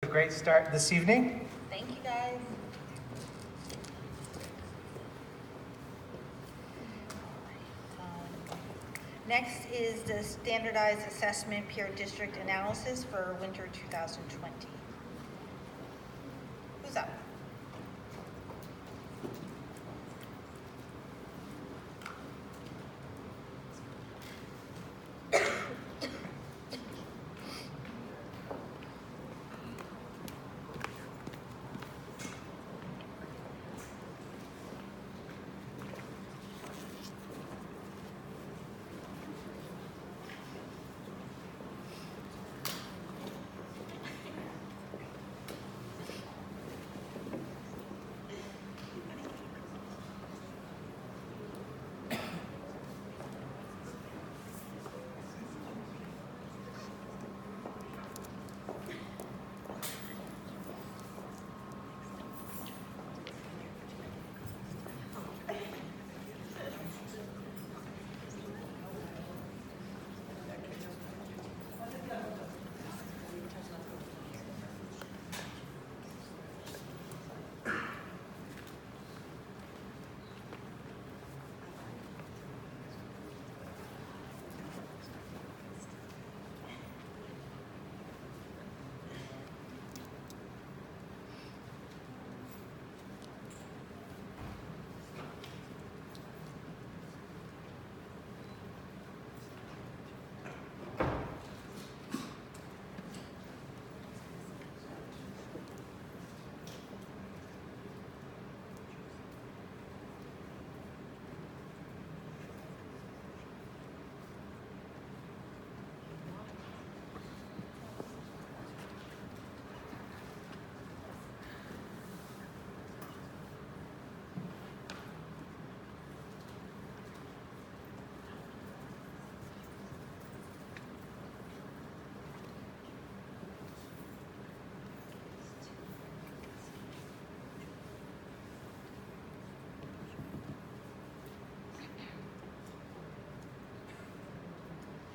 great start this evening. Thank you, guys. Next is the Standardized Assessment Peer District Analysis for winter 2020. Who's up?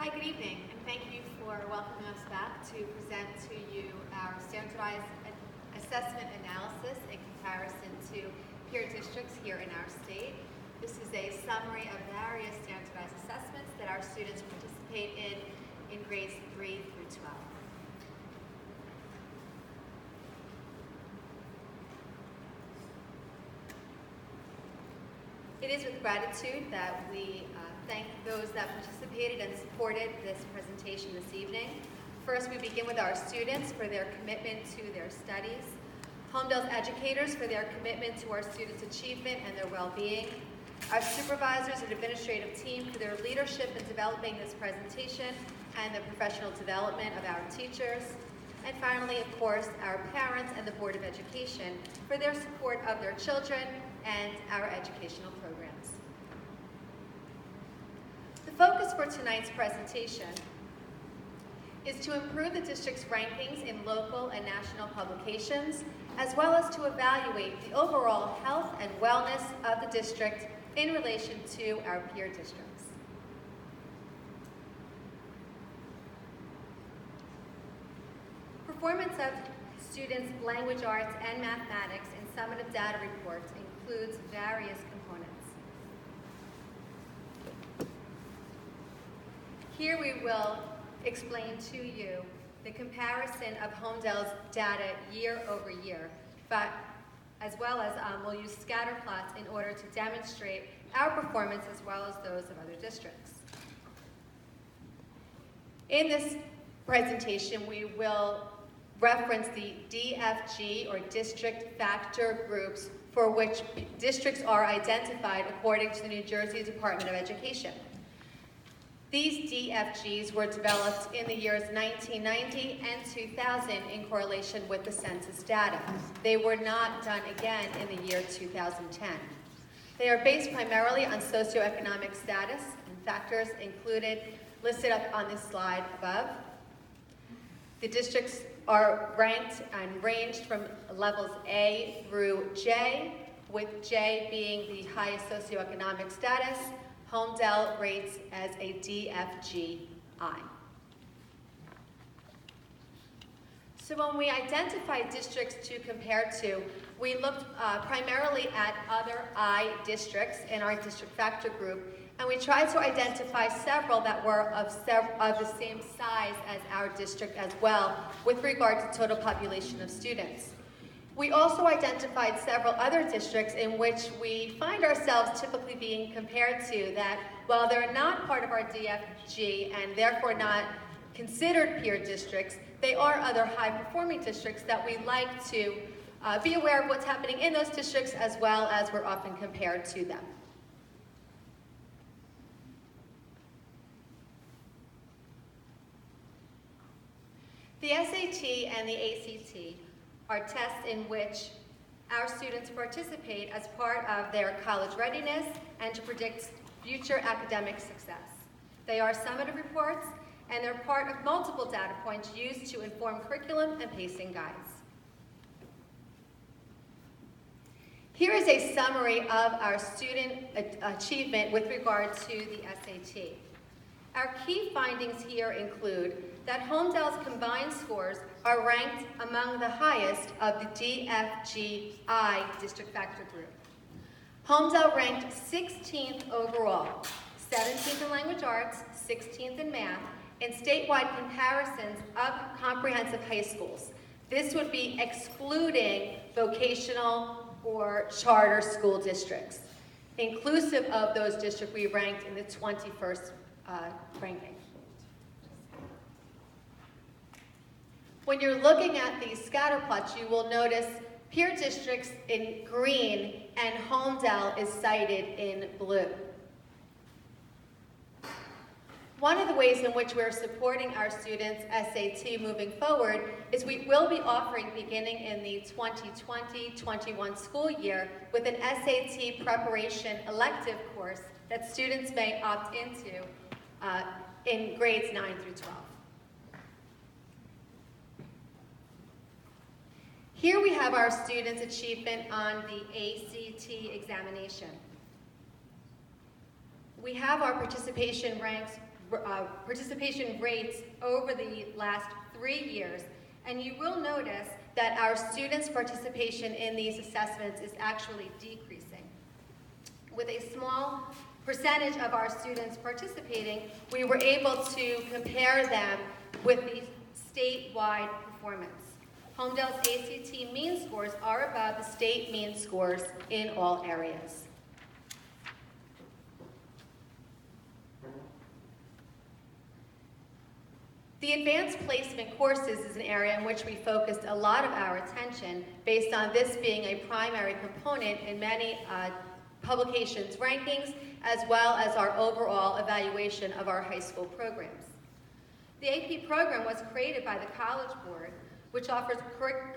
Hi, good evening, and thank you for welcoming us back to present to you our standardized assessment analysis in comparison to peer districts here in our state. This is a summary of various standardized assessments that our students participate in grades 3 through 12. It is with gratitude that we thank those that participated and supported this presentation this evening. First, we begin with our students for their commitment to their studies, Holmdel's educators for their commitment to our students' achievement and their well-being, our supervisors and administrative team for their leadership in developing this presentation and the professional development of our teachers, and finally, of course, our parents and the Board of Education for their support of their children and our educational programs. The focus for tonight's presentation is to improve the district's rankings in local and national publications, as well as to evaluate the overall health and wellness of the district in relation to our peer districts. Performance of students' language arts and mathematics in summative data reports includes various components. Here we will explain to you the comparison of Holmdel's data year over year, but as well as we'll use scatter plots in order to demonstrate our performance as well as those of other districts. In this presentation, we will reference the DFG, or district factor groups, for which districts are identified according to the New Jersey Department of Education. These DFGs were developed in the years 1990 and 2000 in correlation with the census data. They were not done again in the year 2010. They are based primarily on socioeconomic status and factors listed up on this slide above. The districts are ranked and ranged from levels A through J, with J being the highest socioeconomic status. Holmdel rates as a DFGI. So when we identified districts to compare to, we looked primarily at other I districts in our district factor group, and we tried to identify several that were of the same size as our district as well, with regard to total population of students. We also identified several other districts in which we find ourselves typically being compared to that, while they're not part of our DFG and therefore not considered peer districts, they are other high-performing districts that we like to be aware of what's happening in those districts as well as we're often compared to them. The SAT and the ACT are tests in which our students participate as part of their college readiness and to predict future academic success. They are summative reports, and they're part of multiple data points used to inform curriculum and pacing guides. Here is a summary of our student achievement with regard to the SAT. Our key findings here include that Holmdel's combined scores are ranked among the highest of the DFGI district factor group. Holmdel ranked 16th overall, 17th in language arts, 16th in math, in statewide comparisons of comprehensive high schools. This would be excluding vocational or charter school districts. Inclusive of those districts, we ranked in the 21st ranking. When you're looking at these scatter plots, you will notice peer districts in green and Holmdel is cited in blue. One of the ways in which we're supporting our students' SAT moving forward is we will be offering, beginning in the 2020-21 school year, with an SAT preparation elective course that students may opt into in grades 9 through 12. Here we have our students' achievement on the ACT examination. We have our participation rates over the last 3 years, and you will notice that our students' participation in these assessments is actually decreasing. With a small percentage of our students participating, we were able to compare them with the statewide performance. Holmdel's ACT mean scores are above the state mean scores in all areas. The advanced placement courses is an area in which we focused a lot of our attention based on this being a primary component in many publications' rankings, as well as our overall evaluation of our high school programs. The AP program was created by the College Board, which offers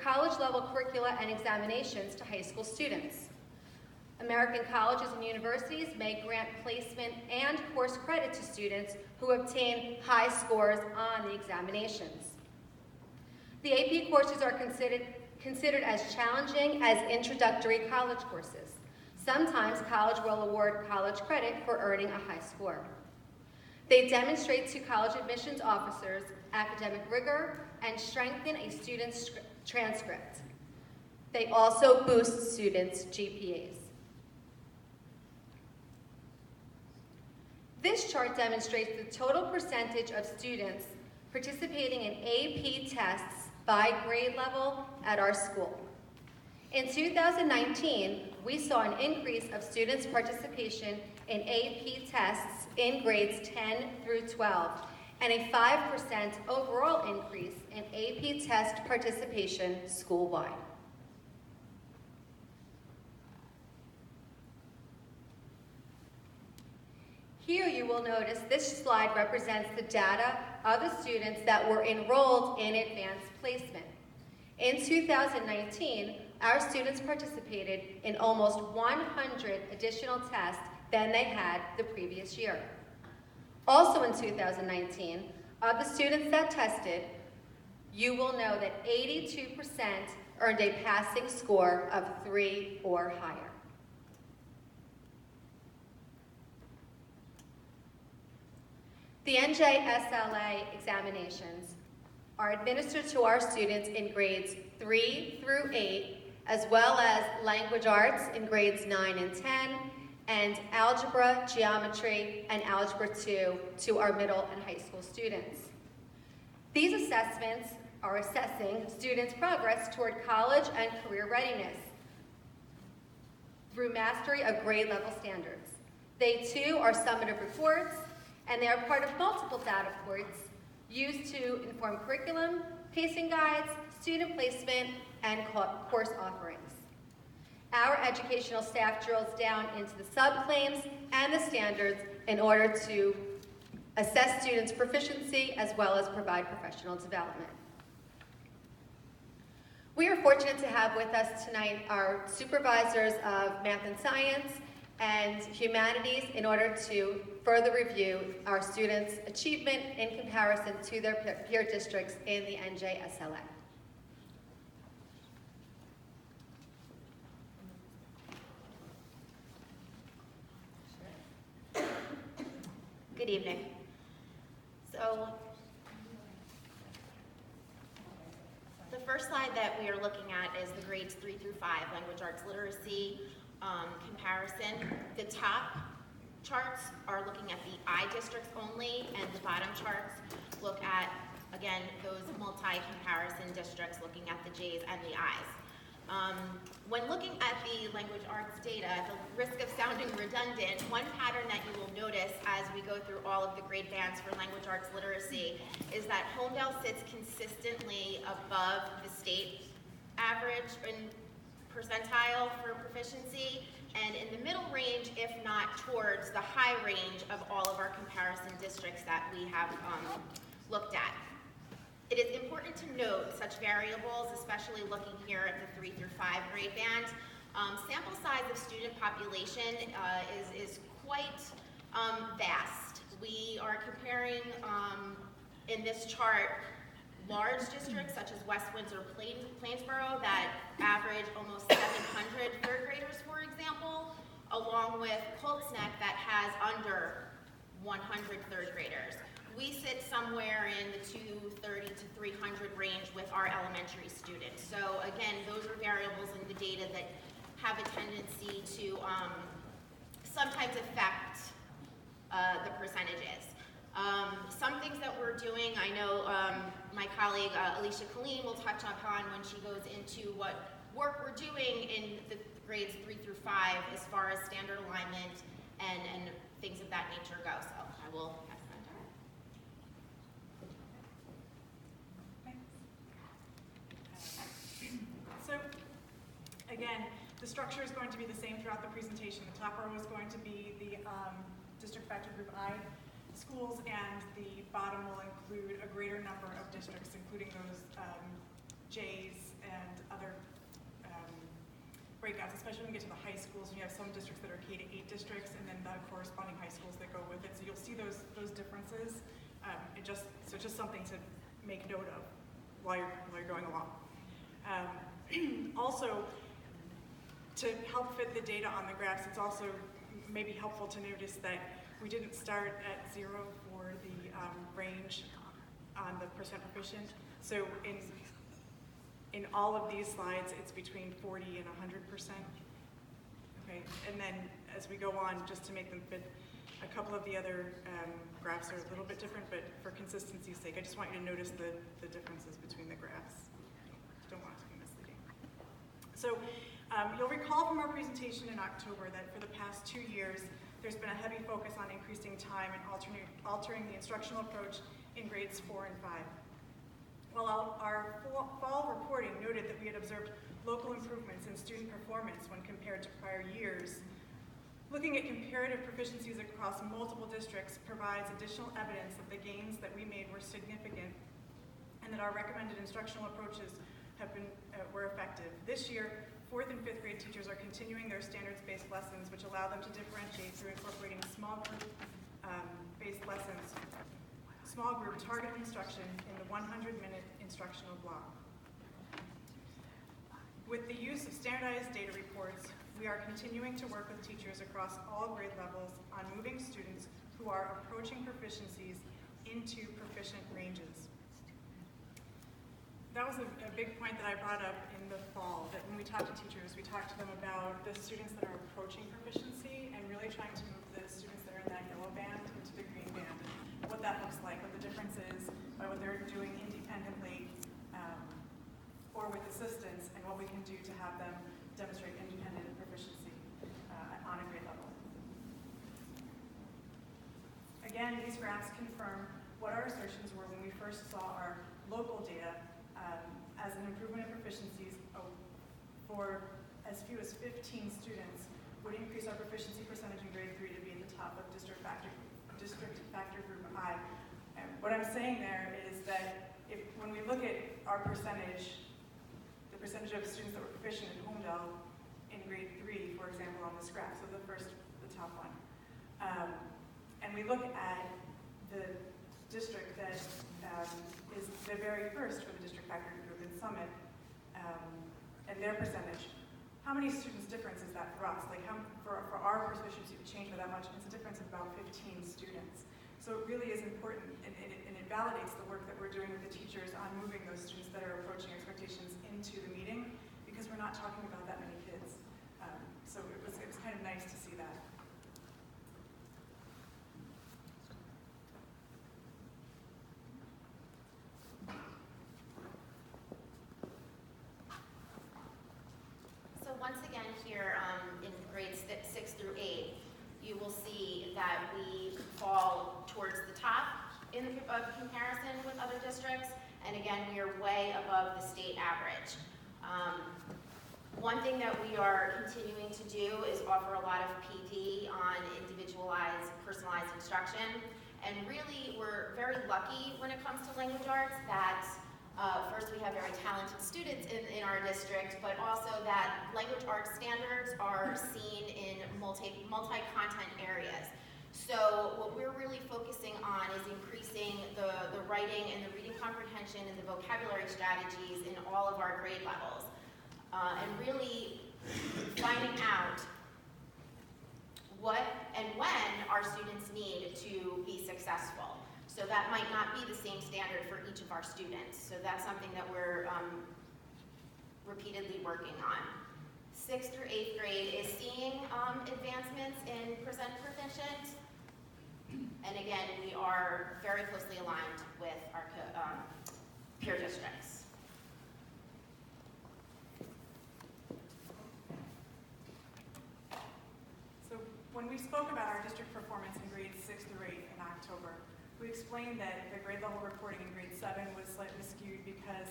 college-level curricula and examinations to high school students. American colleges and universities may grant placement and course credit to students who obtain high scores on the examinations. The AP courses are considered as challenging as introductory college courses. Sometimes college will award college credit for earning a high score. They demonstrate to college admissions officers academic rigor and strengthen a student's transcript. They also boost students' GPAs. This chart demonstrates the total percentage of students participating in AP tests by grade level at our school. In 2019, we saw an increase of students' participation in AP tests in grades 10 through 12, and a 5% overall increase in AP test participation school-wide. Here you will notice this slide represents the data of the students that were enrolled in advanced placement. In 2019, our students participated in almost 100 additional tests than they had the previous year. Also in 2019, of the students that tested, you will know that 82% earned a passing score of 3 or higher. The NJSLA examinations are administered to our students in grades 3 through 8, as well as language arts in grades 9 and 10, and algebra, geometry, and algebra 2 to our middle and high school students. These assessments are assessing students' progress toward college and career readiness through mastery of grade level standards. They too are summative reports, and they are part of multiple data points used to inform curriculum, pacing guides, student placement, and course offerings. Our educational staff drills down into the subclaims and the standards in order to assess students' proficiency as well as provide professional development. We are fortunate to have with us tonight our supervisors of math and science and humanities in order to further review our students' achievement in comparison to their peer districts in the NJSLA. Good evening. So, the first slide that we are looking at is the grades 3 through 5, language arts literacy comparison. The top charts are looking at the I districts only, and the bottom charts look at, again, those multi-comparison districts looking at the J's and the I's. When looking at the language arts data, at the risk of sounding redundant, one pattern that you will notice as we go through all of the grade bands for language arts literacy is that Holmdel sits consistently above the state average in percentile for proficiency, and in the middle range, if not towards the high range of all of our comparison districts that we have looked at. It is important to note such variables, especially looking here at the 3 through 5 grade band. Sample size of student population is quite vast. We are comparing in this chart large districts such as West Windsor, Plainsboro that average almost 700 third graders, for example, along with Colts Neck that has under 100 third graders. We sit somewhere in the 230 to 300 range with our elementary students. So again, those are variables in the data that have a tendency to sometimes affect the percentages. Some things that we're doing, I know my colleague Alicia Colleen will touch upon when she goes into what work we're doing in the grades 3 through 5 as far as standard alignment and things of that nature go. So I will pass it on to her. So, again, the structure is going to be the same throughout the presentation. The top row is going to be the district factor group I schools, and the bottom will include a greater number of districts, including those J's and other breakouts, especially when we get to the high schools. You have some districts that are K to 8 districts, and then the corresponding high schools that go with it. So you'll see those differences. So just something to make note of while you're going along. Also, to help fit the data on the graphs, it's also maybe helpful to notice that we didn't start at 0 for the range on the percent proficient. So in all of these slides, it's between 40 and 100%. Okay, and then as we go on, just to make them fit, a couple of the other graphs are a little bit different, but for consistency's sake, I just want you to notice the differences between the graphs. Don't want it to be misleading. So you'll recall from our presentation in October that for the past 2 years, there's been a heavy focus on increasing time and altering the instructional approach in grades 4 and 5. While our fall reporting noted that we had observed local improvements in student performance when compared to prior years, looking at comparative proficiencies across multiple districts provides additional evidence that the gains that we made were significant and that our recommended instructional approaches were effective. This year, 4th and 5th grade teachers are continuing their standards-based lessons, which allow them to differentiate through incorporating small group-based lessons, small group targeted instruction in the 100-minute instructional block. With the use of standardized data reports, we are continuing to work with teachers across all grade levels on moving students who are approaching proficiencies into proficient ranges. that was a big point that I brought up in the fall, that when we talked to teachers, we talked to them about the students that are approaching proficiency and really trying to move the students that are in that yellow band into the green band, and what that looks like, what the difference is by what they're doing independently or with assistance, and what we can do to have them demonstrate independent proficiency on a grade level. Again, these graphs confirm what our assertions were when we first saw our local data as an improvement in proficiencies for as few as 15 students would increase our proficiency percentage in grade 3 to be at the top of district factor group I. And what I'm saying there is that when we look at our percentage, the percentage of students that were proficient in Holmdel in grade 3, for example, on this graph, so the top one, and we look at the district that is the very first for the district factor group in Summit, and their percentage. How many students difference is that for us? Like for our proficiency to change by that much, it's a difference of about 15 students. So it really is important, and it validates the work that we're doing with the teachers on moving those students that are approaching expectations into the meeting, because we're not talking about that many kids. So it was kind of nice to see that. So once again here in grades 6 through 8, you will see that we fall towards the top in comparison with other districts, and again, we are way above the state average. One thing that we are continuing to do is offer a lot of PD on individualized, personalized instruction, and really we're very lucky when it comes to language arts that first, we have very talented students in our district, but also that language arts standards are seen in multi-content areas. So what we're really focusing on is increasing the writing and the reading comprehension and the vocabulary strategies in all of our grade levels. And really finding out what and when our students need to be successful. So that might not be the same standard for each of our students. So that's something that we're repeatedly working on. 6th through 8th grade is seeing advancements in present proficient. And again, we are very closely aligned with our peer districts. So when we spoke about our district performance in grades 6 through 8 in October, we explained that the grade level reporting in grade 7 was slightly skewed because,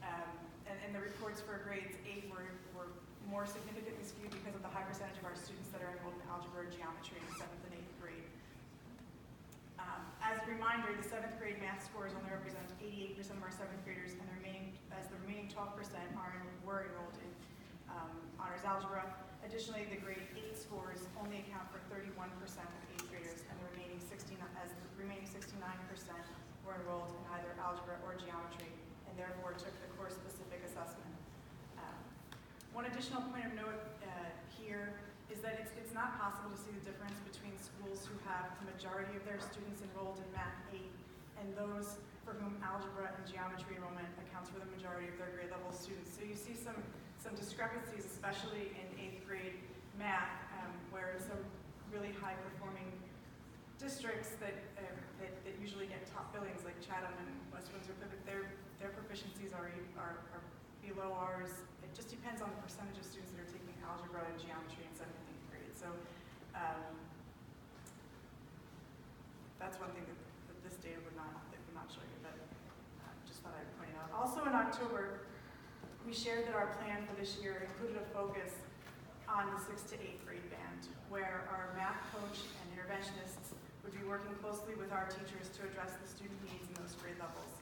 and the reports for grades 8 were more significantly skewed because of the high percentage of our students that are enrolled in algebra or geometry in 7th and 8th grade. As a reminder, the 7th grade math scores only represent 88% of our 7th graders, and the remaining 12% were enrolled in honors algebra. Additionally, the grade 8 scores only account for 31% of 8th graders, and the remaining 69% were enrolled in either algebra or geometry, and therefore took the course-specific assessment. One additional point of note here is that it's not possible to see the difference between schools who have the majority of their students enrolled in Math 8 and those for whom algebra and geometry enrollment accounts for the majority of their grade level students. So you see some discrepancies, especially in 8th grade math, where some really high-performing districts that usually get top billings, like Chatham and West Windsor, their proficiencies are below ours. It just depends on the percentage of students that are taking algebra and geometry in 7th and 8th grade. So that's one thing that this data would not show you, but just thought I'd point it out. Also in October, we shared that our plan for this year included a focus on the 6th to 8th grade band, where our math coach and interventionists would be working closely with our teachers to address the student needs in those grade levels.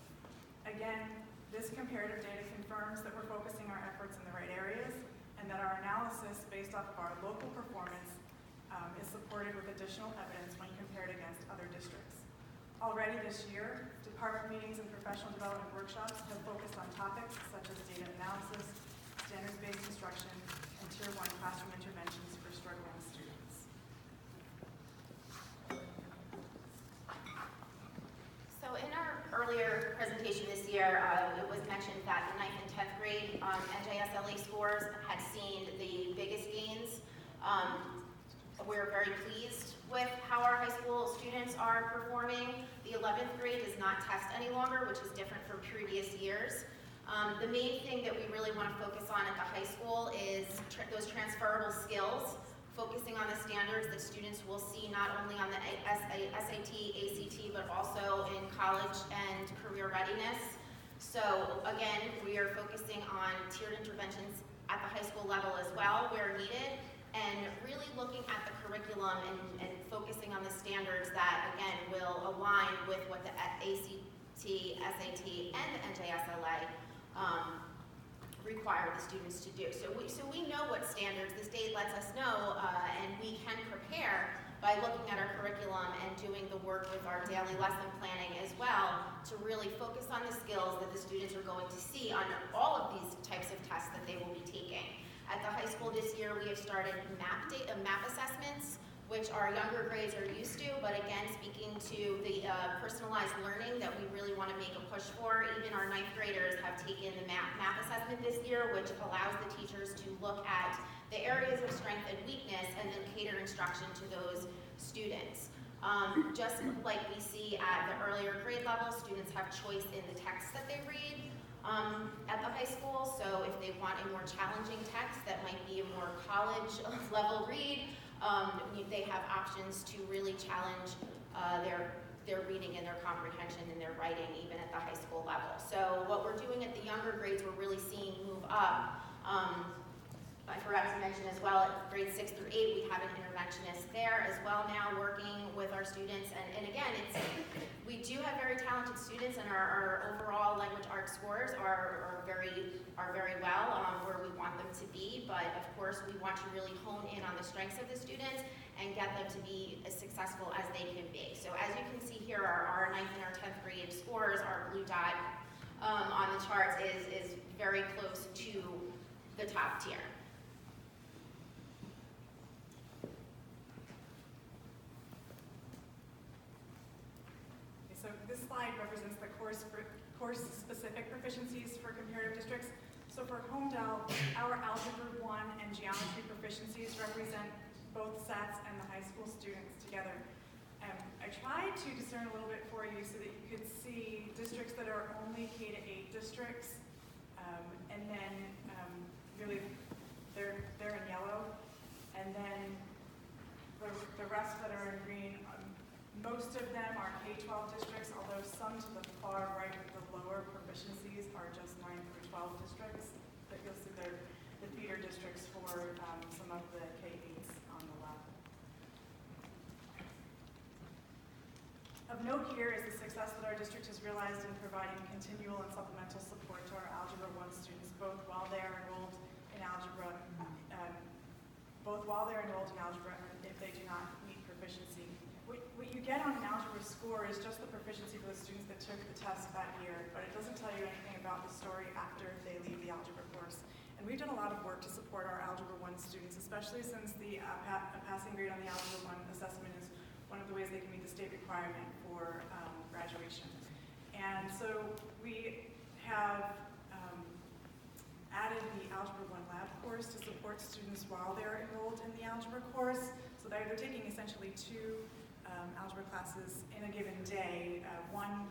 Again, this comparative data confirms that we're focusing our efforts in the right areas, and that our analysis based off of our local performance is supported with additional evidence when compared against other districts. Already this year, department meetings and professional development workshops have focused on topics such as data analysis, standards-based instruction, and Tier 1 classroom interventions for struggling students. So in our earlier presentation this year, it was mentioned that daily scores had seen the biggest gains. We're very pleased with how our high school students are performing. The 11th grade does not test any longer, which is different from previous years. The main thing that we really want to focus on at the high school is those transferable skills, focusing on the standards that students will see not only on the SAT, ACT, but also in college and career readiness. So again, we are focusing on tiered interventions at the high school level as well where needed, and really looking at the curriculum and focusing on the standards that, again, will align with what the ACT, SAT, and the NJSLA require the students to do. So we know what standards the state lets us know, and we can prepare by looking at our curriculum and doing the work with our daily lesson planning as well to really focus on the skills that the students are going to see on all of these types of tests that they will be taking. At the high school this year, we have started map assessments, which our younger grades are used to, but again, speaking to the personalized learning that we really want to make a push for. Even our 9th graders have taken the map assessment this year, which allows the teachers to look at the areas of strength and weakness and then cater instruction to those students. Just like we see at the earlier grade level, students have choice in the text that they read at the high school. So if they want a more challenging text that might be a more college level read, they have options to really challenge their reading and their comprehension and their writing even at the high school level. So what we're doing at the younger grades, we're really seeing move up. I forgot to mention as well, at grades 6 through 8, we have an interventionist there as well now working with our students. And again, we do have very talented students, and our overall language arts scores are very well where we want them to be. But of course, we want to really hone in on the strengths of the students and get them to be as successful as they can be. So as you can see here, our 9th and our 10th grade scores, our blue dot on the charts is very close to the top tier. So this slide represents the course-specific proficiencies for comparative districts. So for Holmdel, our Algebra 1 and Geometry proficiencies represent both SATs and the high school students together. I tried to discern a little bit for you so that you could see districts that are only K-8 districts, and then really they're in yellow, and then the rest that are in green. Most of them are K-12 districts, although some to the far right with the lower proficiencies are just 9 through 12 districts. But you'll see they're the feeder districts for some of the K-8s on the left. Of note here is the success that our district has realized in providing continual and supplemental support to our Algebra 1 students, both while they are enrolled in algebra, and if they do not meet proficiency. What you get on an algebra score is just the proficiency for the students that took the test that year, but it doesn't tell you anything about the story after they leave the algebra course. And we've done a lot of work to support our Algebra 1 students, especially since the passing grade on the Algebra 1 assessment is one of the ways they can meet the state requirement for graduation. And so we have added the Algebra 1 Lab Course to support students while they're enrolled in the algebra course. So they're taking essentially 2 algebra classes in a given day. One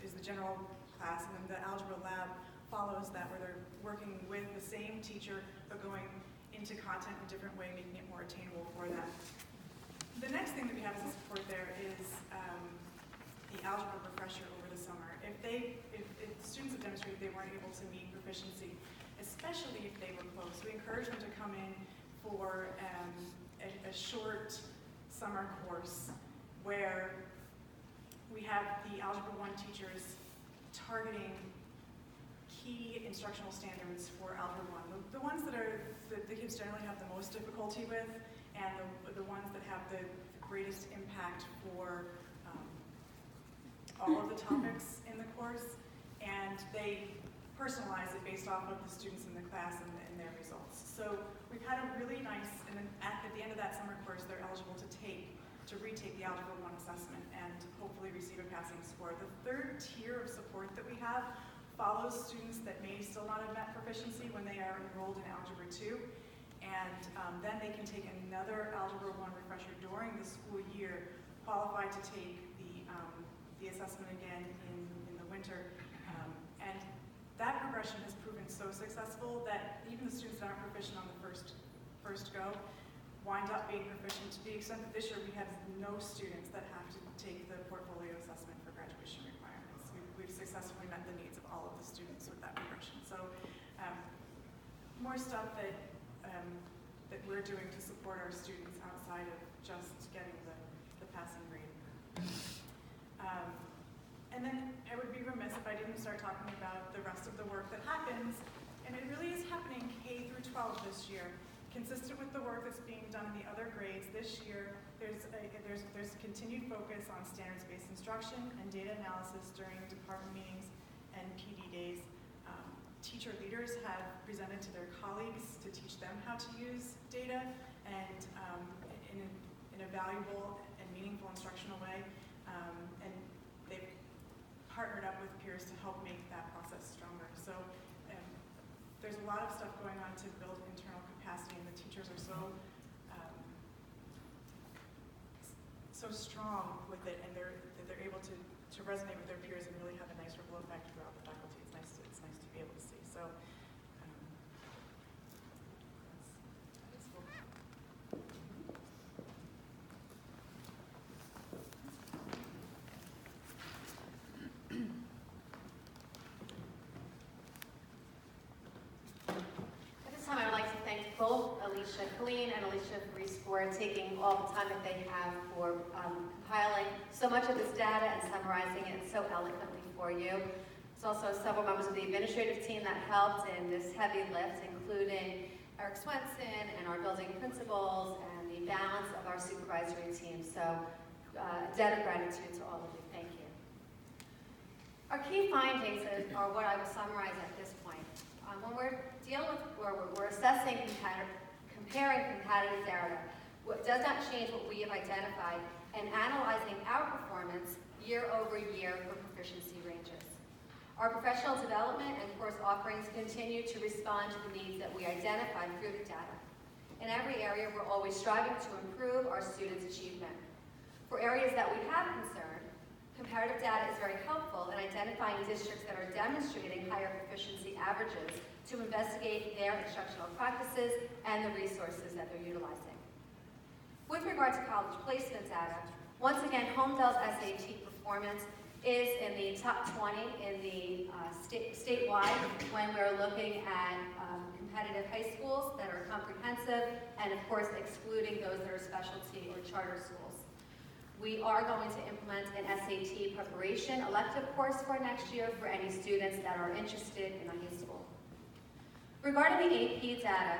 is the general class, and then the Algebra Lab follows that, where they're working with the same teacher, but going into content in a different way, making it more attainable for them. The next thing that we have as a support there is the algebra refresher over the summer. If students have demonstrated they weren't able to meet proficiency, especially if they were close, we encourage them to come in for a short summer course where we have the Algebra 1 teachers targeting key instructional standards for Algebra 1. The ones that the kids generally have the most difficulty with, and the ones that have the greatest impact for all of the topics in the course, and they personalize it based off of the students in the class and their results. So we've had a really nice, and then at the end of that summer course, they're eligible to retake the Algebra 1 assessment and hopefully receive a passing score. The third tier of support that we have follows students that may still not have met proficiency when they are enrolled in Algebra 2. And then they can take another Algebra 1 refresher during the school year, qualified to take the assessment again in the winter. And that progression has proven so successful that even the students that aren't proficient on the first go wind up being proficient, to the extent that this year we have no students that have to take the portfolio assessment for graduation requirements. We've successfully met the needs of all of the students with that progression. So more stuff that we're doing to support our students outside of just getting the passing grade. And then I would be remiss if I didn't start talking about the rest of the work that happens, and it really is happening K through 12 this year. Consistent with the work that's being done in the other grades, this year there's continued focus on standards-based instruction and data analysis during department meetings and PD days. Teacher leaders have presented to their colleagues to teach them how to use data and in a valuable and meaningful instructional way. And they've partnered up with peers to help make that process stronger. So there's a lot of stuff going on to build internal capacity, and the teachers are so strong with it, and they're able to resonate with their peers and really have a nice ripple effect throughout the faculty. It's nice to be able to see. So that's cool. At this time, I would like to thank both Alicia Colleen and Alicia Reese for taking all the time that they have for compiling so much of this data and summarizing it so eloquently for you. There's also several members of the administrative team that helped in this heavy lift, including Eric Swenson and our building principals and the balance of our supervisory team. So a debt of gratitude to all of you. Thank you. Our key findings are what I will summarize at this point. When we're dealing with, or we're assessing comparing competitive data, what does not change what we have identified, and analyzing our performance year over year for proficiency ranges. Our professional development and course offerings continue to respond to the needs that we identified through the data. In every area, we're always striving to improve our students' achievement. For areas that we have concern, comparative data is very helpful in identifying districts that are demonstrating higher proficiency averages to investigate their instructional practices and the resources that they're utilizing. With regard to college placement data, once again, Holmdel's SAT performance is in the top 20 in the statewide when we're looking at competitive high schools that are comprehensive, and of course excluding those that are specialty or charter schools. We are going to implement an SAT preparation elective course for next year for any students that are interested in a high school. Regarding the AP data,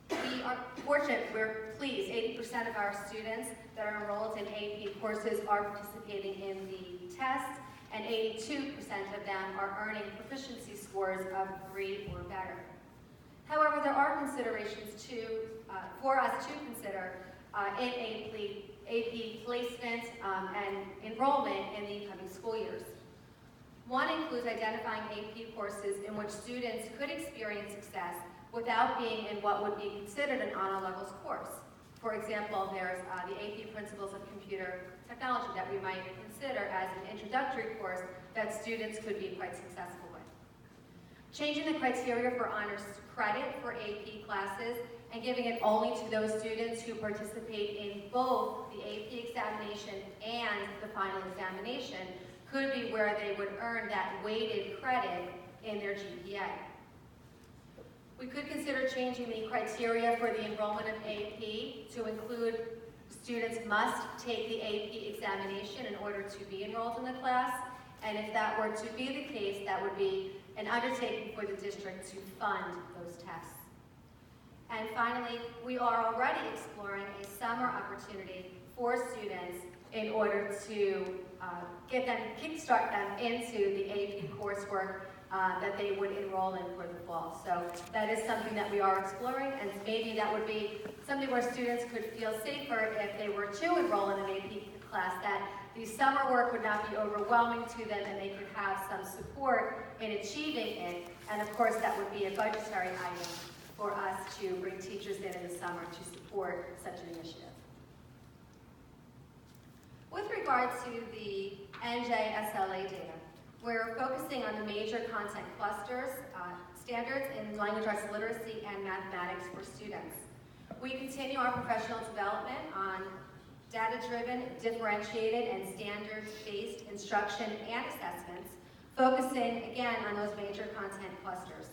we are fortunate, we're pleased, 80% of our students that are enrolled in AP courses are participating in the test, and 82% of them are earning proficiency scores of 3 or better. However, there are considerations for us to consider in AP placement and enrollment in the incoming school years. One includes identifying AP courses in which students could experience success without being in what would be considered an honor levels course. For example, there's the AP Principles of Computer Technology that we might consider as an introductory course that students could be quite successful with. Changing the criteria for honors credit for AP classes and giving it only to those students who participate in both the AP examination and the final examination could be where they would earn that weighted credit in their GPA. We could consider changing the criteria for the enrollment of AP to include students must take the AP examination in order to be enrolled in the class, and if that were to be the case, that would be an undertaking for the district to fund those tests. And finally, we are already exploring a summer opportunity for students in order to kickstart them into the AP coursework that they would enroll in for the fall. So that is something that we are exploring, and maybe that would be something where students could feel safer if they were to enroll in an AP class, that the summer work would not be overwhelming to them and they could have some support in achieving it. And of course, that would be a budgetary item for us to bring teachers in the summer to support such an initiative. With regard to the NJSLA data, we're focusing on the major content clusters, standards in language arts literacy and mathematics for students. We continue our professional development on data-driven, differentiated, and standards-based instruction and assessments, focusing again on those major content clusters.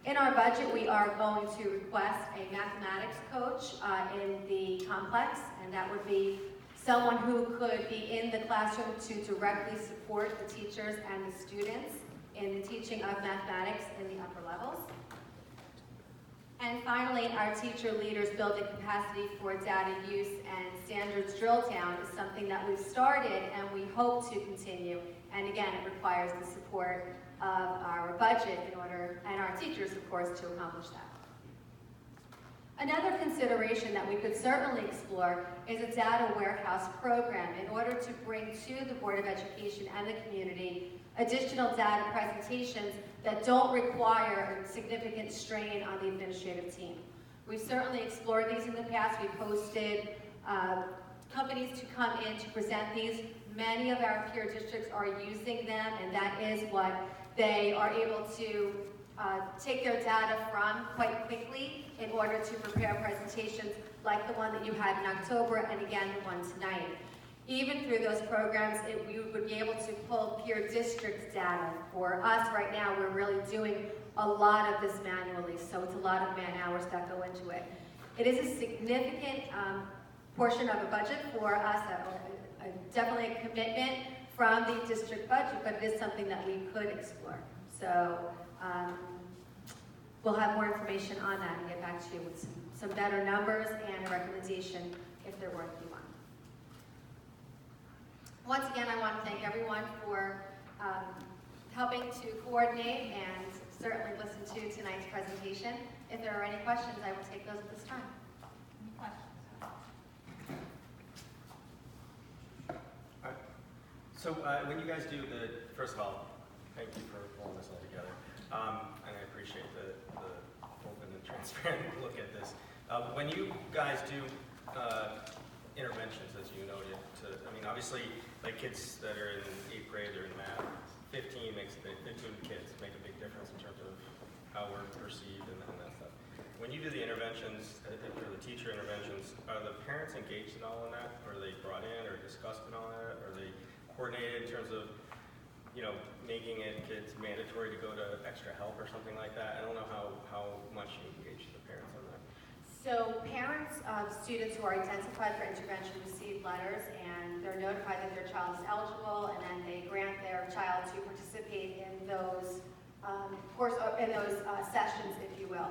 In our budget, we are going to request a mathematics coach in the complex, and that would be someone who could be in the classroom to directly support the teachers and the students in the teaching of mathematics in the upper levels. And finally, our teacher leaders building capacity for data use and standards drill down is something that we've started and we hope to continue. And again, it requires the support of our budget in order, and our teachers, of course, to accomplish that. Another consideration that we could certainly explore is a data warehouse program in order to bring to the Board of Education and the community additional data presentations that don't require a significant strain on the administrative team. We've certainly explored these in the past. We've hosted companies to come in to present these. Many of our peer districts are using them, and that is what they are able to take their data from quite quickly in order to prepare presentations like the one that you had in October and again the one tonight. Even through those programs, we would be able to pull peer district data. For us right now, we're really doing a lot of this manually, so it's a lot of man hours that go into it. It is a significant portion of a budget for us, definitely a commitment from the district budget, but it is something that we could explore. So we'll have more information on that and get back to you with some better numbers and a recommendation if there were to be one. Once again, I want to thank everyone for helping to coordinate and certainly listen to tonight's presentation. If there are any questions, I will take those at this time. Any questions? So when you guys do first of all, thank you for pulling this all together. And I appreciate the open and transparent look at this. When you guys do interventions, as you noted, obviously, like kids that are in 8th grade or in math, 15 kids make a big difference in terms of how we're perceived and that stuff. When you do the interventions, or the teacher interventions, are the parents engaged at all in that? Or are they brought in or discussed in all that? Are they coordinated in terms of, making kids mandatory to go to extra help or something like that? I don't know how much you engage the parents on that. So parents of students who are identified for intervention receive letters and they're notified that their child is eligible, and then they grant their child to participate in those sessions, if you will.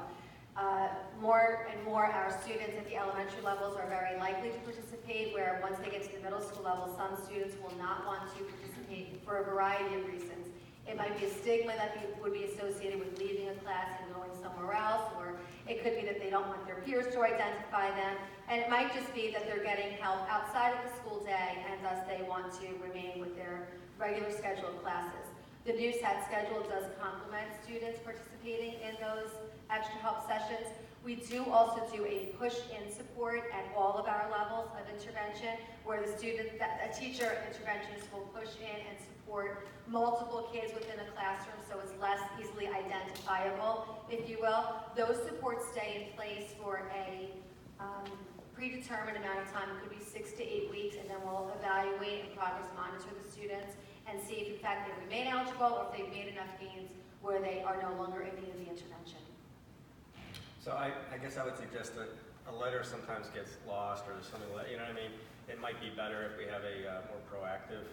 More and more our students at the elementary levels are very likely to participate, where once they get to the middle school level, some students will not want to participate for a variety of reasons. It might be a stigma that would be associated with leaving a class and going somewhere else, or it could be that they don't want their peers to identify them, and it might just be that they're getting help outside of the school day, and thus they want to remain with their regular scheduled classes. The new set schedule does complement students participating in those extra help sessions. We do also do a push-in support at all of our levels of intervention, where a teacher interventionist will push in and support multiple kids within a classroom, so it's less easily identifiable, if you will. Those supports stay in place for a predetermined amount of time. It could be 6 to 8 weeks, and then we'll evaluate and progress monitor the students and see if in fact they remain eligible or if they've made enough gains where they are no longer in need of the intervention. So I guess I would suggest that a letter sometimes gets lost or something like that, you know what I mean? It might be better if we have a more proactive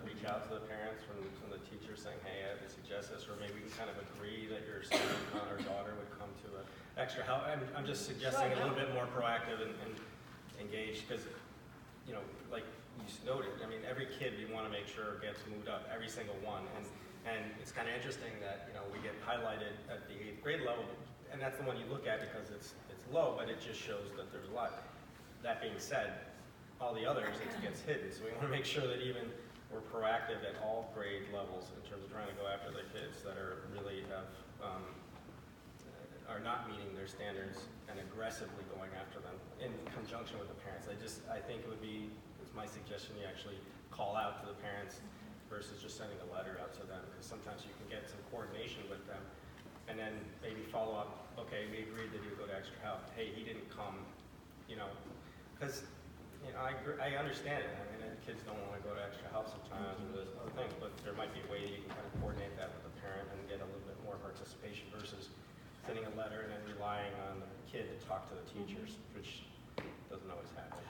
reach out to the parents from the teachers saying, hey, I would suggest this, or maybe we can kind of agree that your son or daughter would come to an extra help. I'm just suggesting a little bit more proactive and engaged, because, like you noted, every kid we want to make sure gets moved up, every single one. And it's kind of interesting that, we get highlighted at the 8th grade level, and that's the one you look at because it's low, but it just shows that there's a lot. That being said, all the others, it gets hidden. So we want to make sure that even we're proactive at all grade levels in terms of trying to go after the kids that are really are not meeting their standards and aggressively going after them in conjunction with the parents. I think it would be, it's my suggestion, you actually call out to the parents versus just sending a letter out to them, because sometimes you can get some coordination with them and then maybe follow up, okay, we agreed that you would go to extra help. Hey, he didn't come, because I understand it. I mean, kids don't want to go to extra help sometimes or those other things, but there might be a way that you can kind of coordinate that with the parent and get a little bit more participation versus sending a letter and then relying on the kid to talk to the teachers, which doesn't always happen.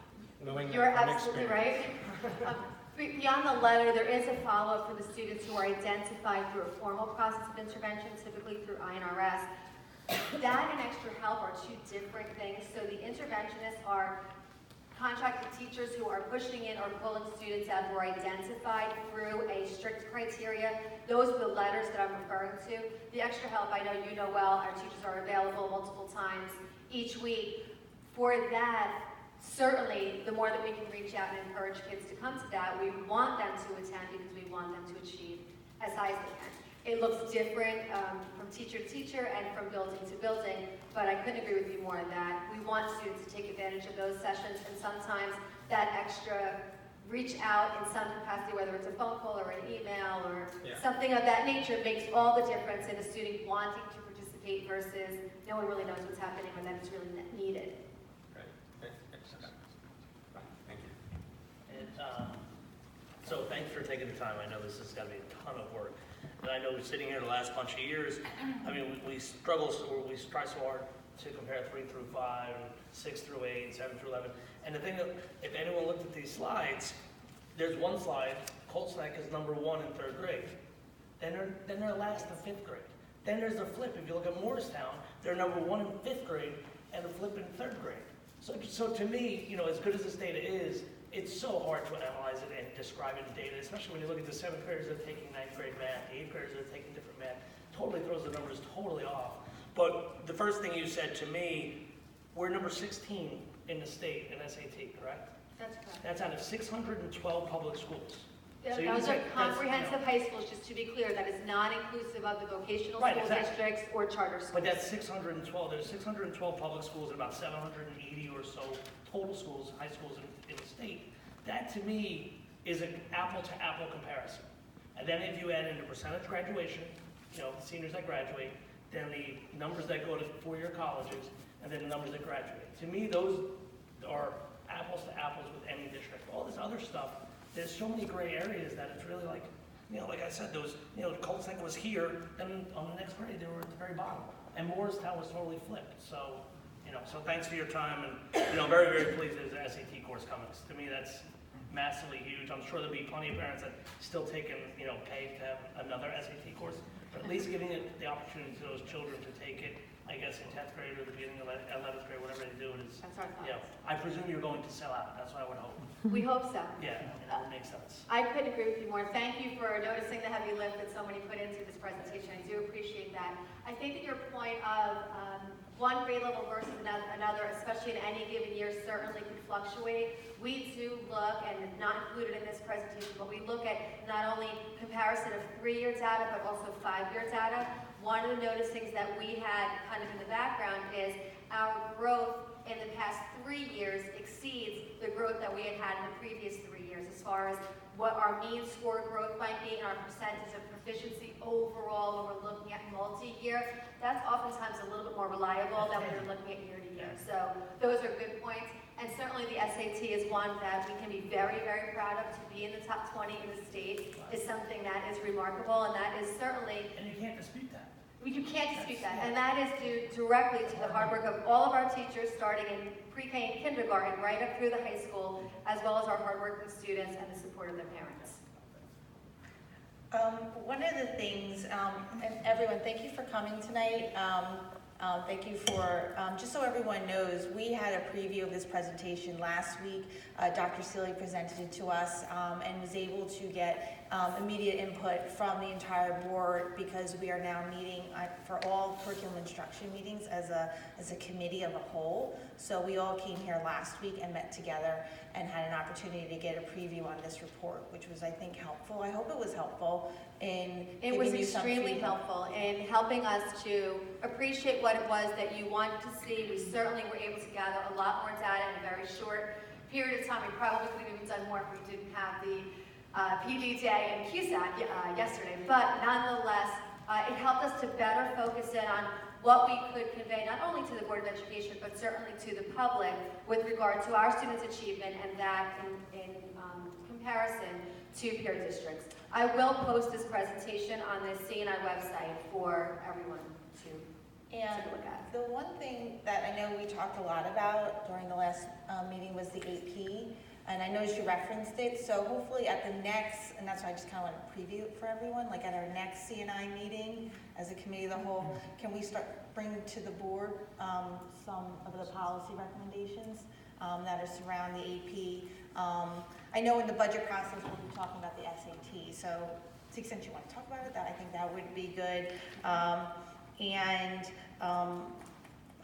Knowing You're that from absolutely experience. right. Beyond the letter, there is a follow-up for the students who are identified through a formal process of intervention, typically through INRS. That and extra help are two different things. So the interventionists are contracted teachers who are pushing in or pulling students out who are identified through a strict criteria. Those are the letters that I'm referring to. The extra help, I know you know well, our teachers are available multiple times each week. For that, certainly, the more that we can reach out and encourage kids to come to that, we want them to attend because we want them to achieve as high as they can. It looks different from teacher to teacher and from building to building, but I couldn't agree with you more on that. We want students to take advantage of those sessions, and sometimes that extra reach out in some capacity, whether it's a phone call or an email or something of that nature, makes all the difference in a student wanting to participate versus no one really knows what's happening when that's really needed. Right. Thank you. And, so thanks for taking the time. I know this has got to be a ton of work. And I know sitting here the last bunch of years, I mean, we struggle, we try so hard to compare 3 through 5, 6 through 8, 7 through 11. And the thing that, if anyone looked at these slides, there's one slide, Cold Snack is number 1 in 3rd grade. Then they're last in 5th grade. Then there's a flip. If you look at Morristown, they're number 1 in 5th grade and a flip in 3rd grade. So to me, as good as this data is, it's so hard to analyze it and describe it in data, especially when you look at the 7th graders that are taking 9th grade math, the 8th graders that are taking different math. Totally throws the numbers totally off. But the first thing you said to me, we're number 16 in the state in SAT, correct? That's correct. That's out of 612 public schools. Yeah, So you those can are say that's, comprehensive high schools, just to be clear, that is not inclusive of the vocational Right, school exactly. districts or charter schools. But that's 612. There's 612 public schools and about 780 or so total schools, high schools in the state. That to me is an apple-to-apple comparison. And then if you add in the percentage graduation, the seniors that graduate, then the numbers that go to four-year colleges, and then the numbers that graduate. To me, those are apples to apples with any district. All this other stuff, there's so many gray areas that it's really like, like I said, those, Cold Snack was here, and on the next grade, they were at the very bottom. And Morristown was totally flipped. So, so thanks for your time, and, very, very pleased there's an SAT course coming. To me, that's massively huge. I'm sure there'll be plenty of parents that still taking, pay to have another SAT course, but at least giving it the opportunity to those children to take it, I guess, in 10th grade or the beginning of 11th grade, whatever they do it is. That's our thoughts. I presume you're going to sell out. That's what I would hope. We hope so. Yeah, and that would make sense. I couldn't agree with you more. Thank you for noticing the heavy lift that so many put into this presentation. I do appreciate that. I think that your point of one grade level versus another, especially in any given year, certainly could fluctuate. We do look, and not included in this presentation, but we look at not only comparison of 3-year data, but also 5-year data. One of the noticings that we had kind of in the background is our growth in the past 3 years exceeds the growth that we had had in the previous 3 years as far as what our mean score growth might be and our percentage of proficiency overall when we're looking at multi-year. That's oftentimes a little bit more reliable than when we're looking at year to year. So those are good points. And certainly the SAT is one that we can be very, very proud of. To be in the top 20 in the state is something that is remarkable, and that is certainly... And you can't dispute that. You can't dispute that, and that is due directly to the hard work of all of our teachers, starting in pre-K and kindergarten, right up through the high school, as well as our hardworking students and the support of their parents. One of the things, and everyone, thank you for coming tonight. Thank you for, just so everyone knows, we had a preview of this presentation last week. Dr. Seeley presented it to us and was able to get immediate input from the entire board, because we are now meeting for all curriculum instruction meetings as a committee of a whole. So we all came here last week and met together and had an opportunity to get a preview on this report, which was, I think, helpful. I hope it was helpful in It was giving you some extremely feedback. helpful in helping us to appreciate what it was that you wanted to see. We certainly were able to gather a lot more data in a very short period of time. We probably could have even done more if we didn't have the PD Day and CUSAC yesterday. But nonetheless, it helped us to better focus in on what we could convey not only to the Board of Education, but certainly to the public with regard to our students' achievement, and that in comparison to peer districts. I will post this presentation on the CNI website for everyone to And take a look at. the one thing that I know we talked a lot about during the last meeting was the AP, and I noticed you referenced it, so hopefully at the next, and that's why I just kind of want to preview it for everyone, like at our next CNI meeting as a committee of the whole, can we start bringing to the board some of the policy recommendations that are surround the AP. I know in the budget process we'll be talking about the SAT, so to the extent you want to talk about it, that I think that would be good.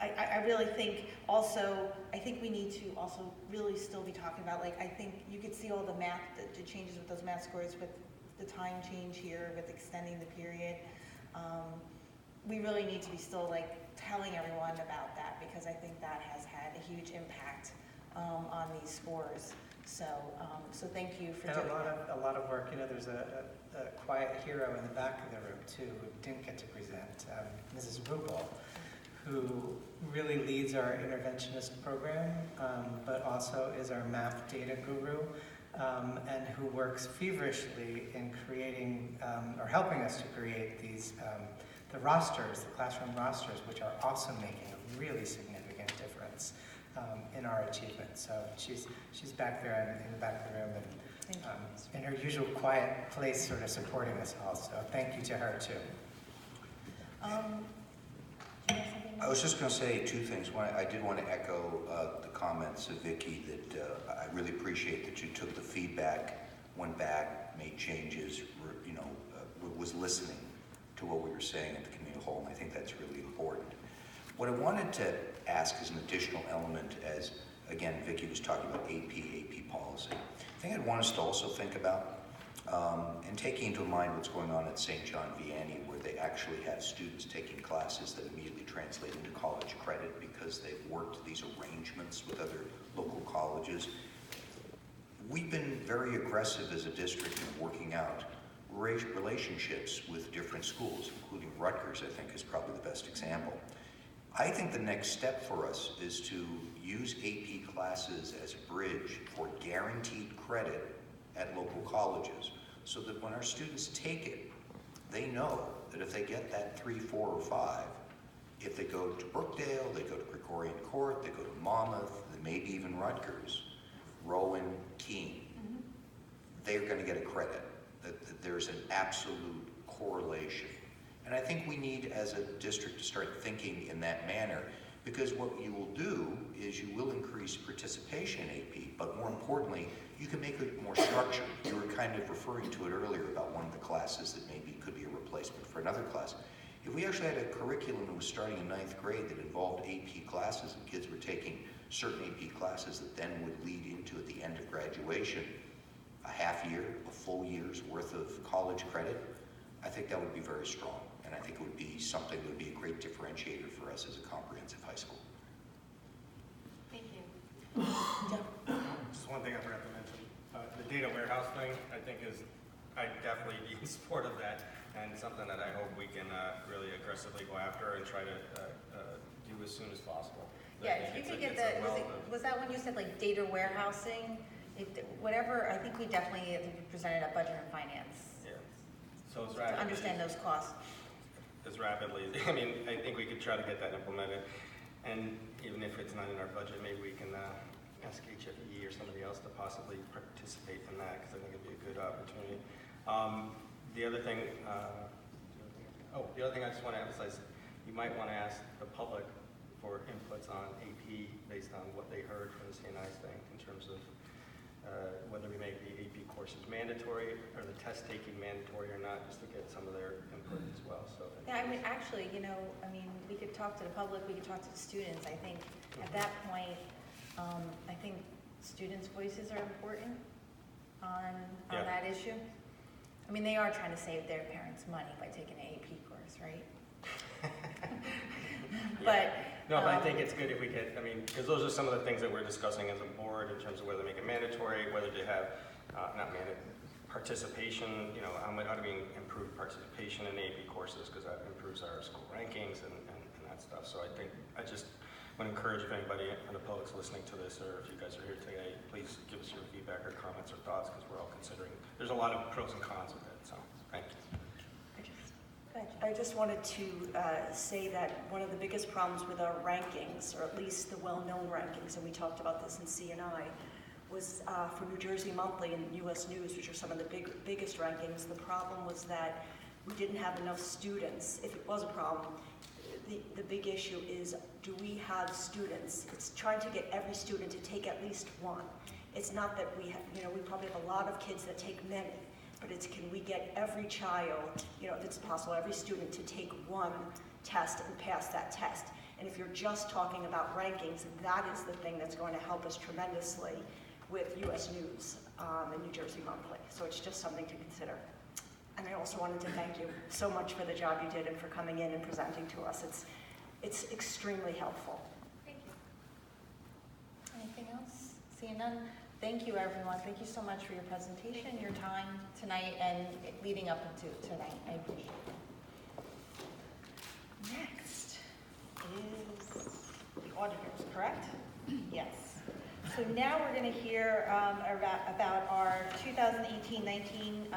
I really think also, I think we need to also really still be talking about, like, I think you could see all the math, the changes with those math scores with the time change here, with extending the period. We really need to be still, like, telling everyone about that, because I think that has had a huge impact on these scores. So thank you for doing that. A lot of work. You know, there's a quiet hero in the back of the room too who didn't get to present, Mrs. Rubel, who really leads our interventionist program, but also is our math data guru, and who works feverishly in creating or helping us to create these the rosters, the classroom rosters, which are also making a really significant difference in our achievement. So she's back there in the back of the room and in her usual quiet place, sort of supporting us all. So thank you to her too. Do you have something I was just going to say two things. One, I did want to echo the comments of Vicki that I really appreciate that you took the feedback, went back, made changes, was listening to what we were saying at the committee of whole, and I think that's really important. What I wanted to ask as an additional element, as again Vicki was talking about AP policy, I think I'd want us to also think about and taking into mind what's going on at St. John Vianney, where they actually have students taking classes that immediately translate into college credit because they've worked these arrangements with other local colleges. We've been very aggressive as a district in working out relationships with different schools, including Rutgers, I think, is probably the best example. I think the next step for us is to use AP classes as a bridge for guaranteed credit at local colleges, so that when our students take it, they know that if they get that 3, 4, or 5, if they go to Brookdale, they go to Gregorian Court, they go to Monmouth, maybe even Rutgers, Rowan, Keene, they're going to get a credit. That there's an absolute correlation. And I think we need, as a district, to start thinking in that manner, because what you will do is you will increase participation in AP, but more importantly, you can make it more structured. You were kind of referring to it earlier about one of the classes that maybe could be a replacement for another class. If we actually had a curriculum that was starting in 9th grade that involved AP classes, and kids were taking certain AP classes that then would lead into, at the end of graduation, a half year, a full year's worth of college credit, I think that would be very strong. And I think it would be something that would be a great differentiator for us as a comprehensive high school. Thank you. Just one thing I forgot to mention, the data warehouse thing, I think I'd definitely be in support of that, and something that I hope we can really aggressively go after and try to do as soon as possible. Yeah, if you could get the, was that when you said like data warehousing? Whatever, I think we definitely have to present it at Budget and Finance. Yeah. So it's To rapidly. understand those costs. As rapidly, I mean, I think we could try to get that implemented, and even if it's not in our budget, maybe we can ask HFE or somebody else to possibly participate in that, because I think it'd be a good opportunity. The other thing I just want to emphasize, you might want to ask the public for inputs on AP based on what they heard from the CNI thing in terms of whether we make the AP courses mandatory or the test taking mandatory or not, just to get some of their input as well. So Yeah, I mean, actually, we could talk to the public, we could talk to the students. I think at that point, I think students' voices are important on Yeah. that issue. I mean, they are trying to save their parents money by taking an AP course, right? But, No, but I think it's good if we get, because those are some of the things that we're discussing as a board in terms of whether to make it mandatory, whether to have, participation, how do we improve participation in AP courses, because that improves our school rankings and that stuff. So I just want to encourage if anybody in the public's listening to this, or if you guys are here today, please give us your feedback or comments or thoughts, because we're all considering, there's a lot of pros and cons with it, so thank you. I just wanted to say that one of the biggest problems with our rankings, or at least the well-known rankings, and we talked about this in C&I, was for New Jersey Monthly and U.S. News, which are some of the biggest rankings. The problem was that we didn't have enough students. If it was a problem, the big issue is, do we have students? It's trying to get every student to take at least one. It's not that we probably have a lot of kids that take many, but it's, can we get every child, if it's possible, every student to take one test and pass that test. And if you're just talking about rankings, that is the thing that's going to help us tremendously with U.S. News and New Jersey Monthly. So it's just something to consider. And I also wanted to thank you so much for the job you did and for coming in and presenting to us. It's extremely helpful. Thank you. Anything else? Seeing none? Thank you, everyone. Thank you so much for your presentation, your time tonight, and leading up into tonight. I appreciate it. Next is the auditors, correct? Yes. So now we're going to hear about our 2018-19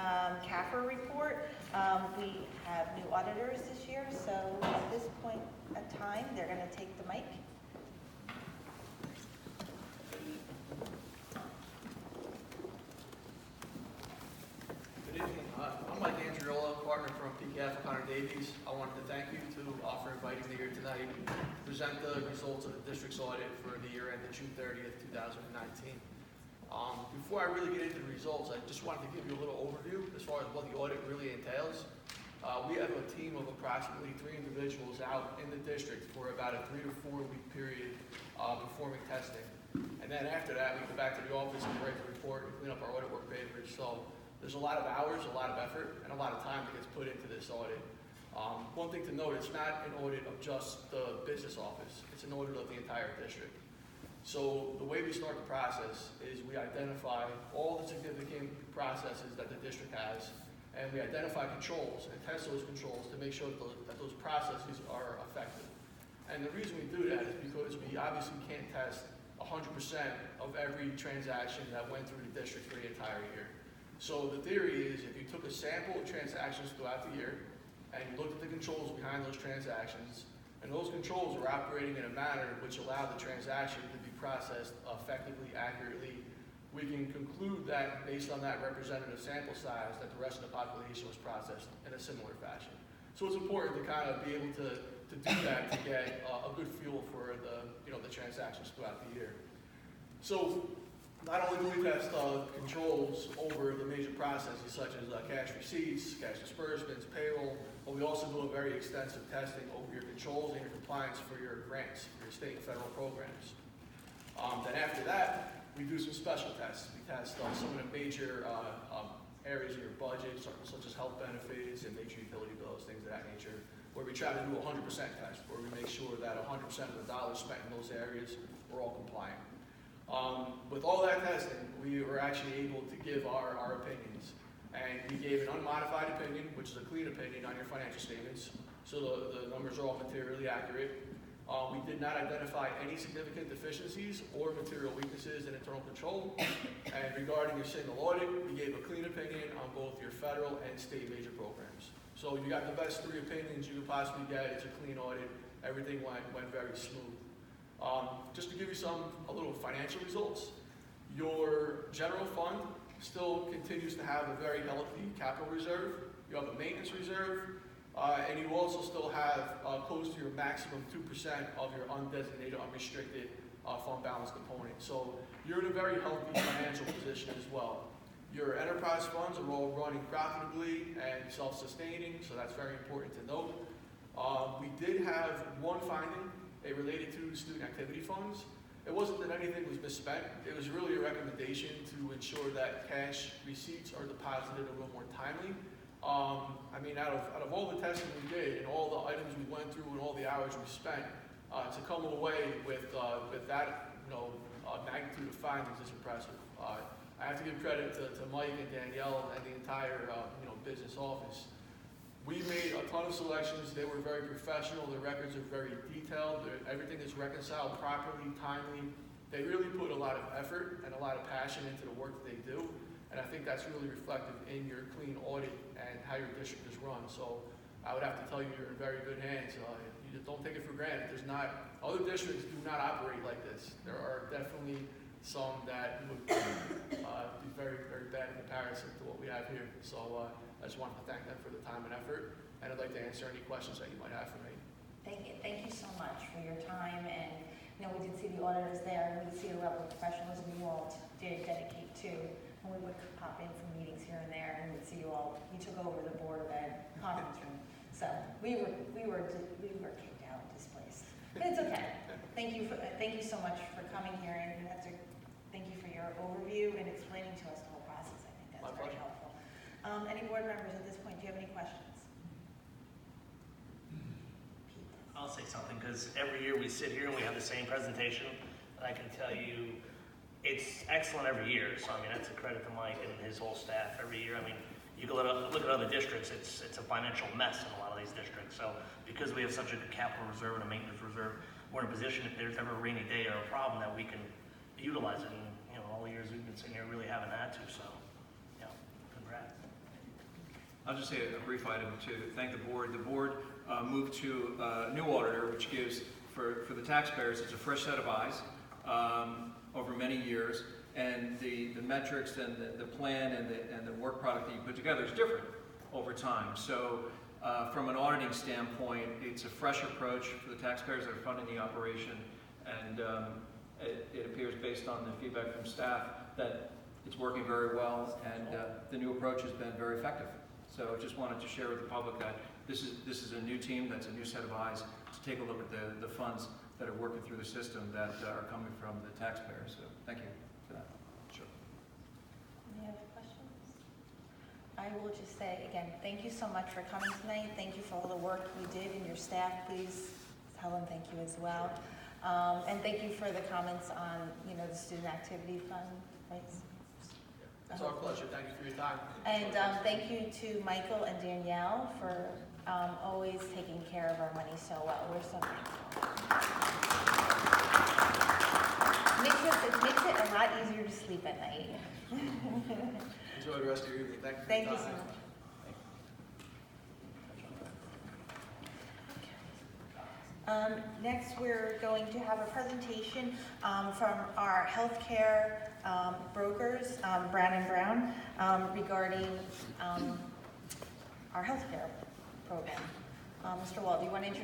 CAFR report. We have new auditors this year, so at this point in time, they're going to take the mic. Good evening. I'm Mike Andriola, partner from PKF Connor Davies. I wanted to thank you for inviting me here tonight to present the results of the district's audit for the year ended June 30th, 2019. Before I really get into the results, I just wanted to give you a little overview as far as what the audit really entails. We have a team of approximately 3 individuals out in the district for about a 3 to 4 week period performing testing. And then after that, we go back to the office and write the report and clean up our audit work papers. So there's a lot of hours, a lot of effort, and a lot of time that gets put into this audit. One thing to note, it's not an audit of just the business office. It's an audit of the entire district. So the way we start the process is we identify all the significant processes that the district has, and we identify controls and test those controls to make sure that those processes are effective. And the reason we do that is because we obviously can't test 100% of every transaction that went through the district for the entire year. So the theory is, if you took a sample of transactions throughout the year and you looked at the controls behind those transactions, and those controls were operating in a manner which allowed the transaction to be processed effectively, accurately, we can conclude that based on that representative sample size that the rest of the population was processed in a similar fashion. So it's important to kind of be able to do that to get a good feel for the transactions throughout the year. So not only do we test controls over the major processes such as cash receipts, cash disbursements, payroll, but we also do a very extensive testing over your controls and your compliance for your grants, for your state and federal programs. Then after that, we do some special tests. We test some of the major areas of your budget, such as health benefits and major utility bills, things of that nature, where we try to do a 100% test, where we make sure that 100% of the dollars spent in those areas are all compliant. With all that testing, we were actually able to give our opinions. And we gave an unmodified opinion, which is a clean opinion on your financial statements, so the numbers are all materially accurate. We did not identify any significant deficiencies or material weaknesses in internal control. And regarding your single audit, we gave a clean opinion on both your federal and state major programs. So you got the best 3 opinions you could possibly get. It's a clean audit. Everything went very smooth. Just to give you a little financial results, your general fund still continues to have a very healthy capital reserve. You have a maintenance reserve, and you also still have close to your maximum 2% of your undesignated, unrestricted fund balance component. So you're in a very healthy financial position as well. Your enterprise funds are all running profitably and self-sustaining, so that's very important to note. We did have one finding, it related to student activity funds. It wasn't that anything was misspent, it was really a recommendation to ensure that cash receipts are deposited a little more timely. I mean, out of all the testing we did and all the items we went through and all the hours we spent, to come away with that, magnitude of findings is impressive. I have to give credit to Mike and Danielle and the entire, business office. We made a ton of selections. They were very professional. The records are very detailed. Everything is reconciled properly, timely. They really put a lot of effort and a lot of passion into the work that they do. And I think that's really reflective in your clean audit and how your district is run. So I would have to tell you, you're in very good hands. You just don't take it for granted. Other districts do not operate like this. There are definitely some that would be very, very bad in comparison to what we have here. So I just wanted to thank them for the time and effort, and I'd like to answer any questions that you might have for me. Thank you so much for your time, and we did see the auditors there, and we did see the level of professionalism you all did dedicate to, and we would pop in for meetings here and there, and we'd see you all. You took over the Board of Ed conference room, so we were kicked out and displaced, but it's okay. Thank you so much for coming here, and thank you for your overview and explaining to us the whole process. I think that's very helpful. Any board members at this point, do you have any questions? I'll say something, because every year we sit here and we have the same presentation, and I can tell you it's excellent every year. So I mean, that's a credit to Mike and his whole staff every year. I mean, you can look at other districts, it's a financial mess in a lot of these districts. So because we have such a good capital reserve and a maintenance reserve, we're in a position if there's ever a rainy day or a problem that we can utilize it. And all the years we've been sitting here really haven't had to, so congrats. I'll just say a brief item to thank the board. The board moved to a new auditor, which gives, for the taxpayers, it's a fresh set of eyes over many years, and the metrics and the plan and the work product that you put together is different over time. So from an auditing standpoint, it's a fresh approach for the taxpayers that are funding the operation, and it appears based on the feedback from staff that it's working very well, and the new approach has been very effective. So I just wanted to share with the public that this is a new team, that's a new set of eyes to take a look at the funds that are working through the system that are coming from the taxpayers. So thank you for that. Sure. Any other questions? I will just say again, thank you so much for coming tonight. Thank you for all the work you did, and your staff, please tell them thank you as well. And thank you for the comments on the student activity fund, right? It's our pleasure. Thank you for your time. And thank you to Michael and Danielle for always taking care of our money so well. We're so thankful. It makes it a lot easier to sleep at night. Enjoy the rest of your evening. Thank you. Thank you so much. Next, we're going to have a presentation from our healthcare brokers, Brown & Brown, regarding our healthcare program. Mr. Wall, do you want to introduce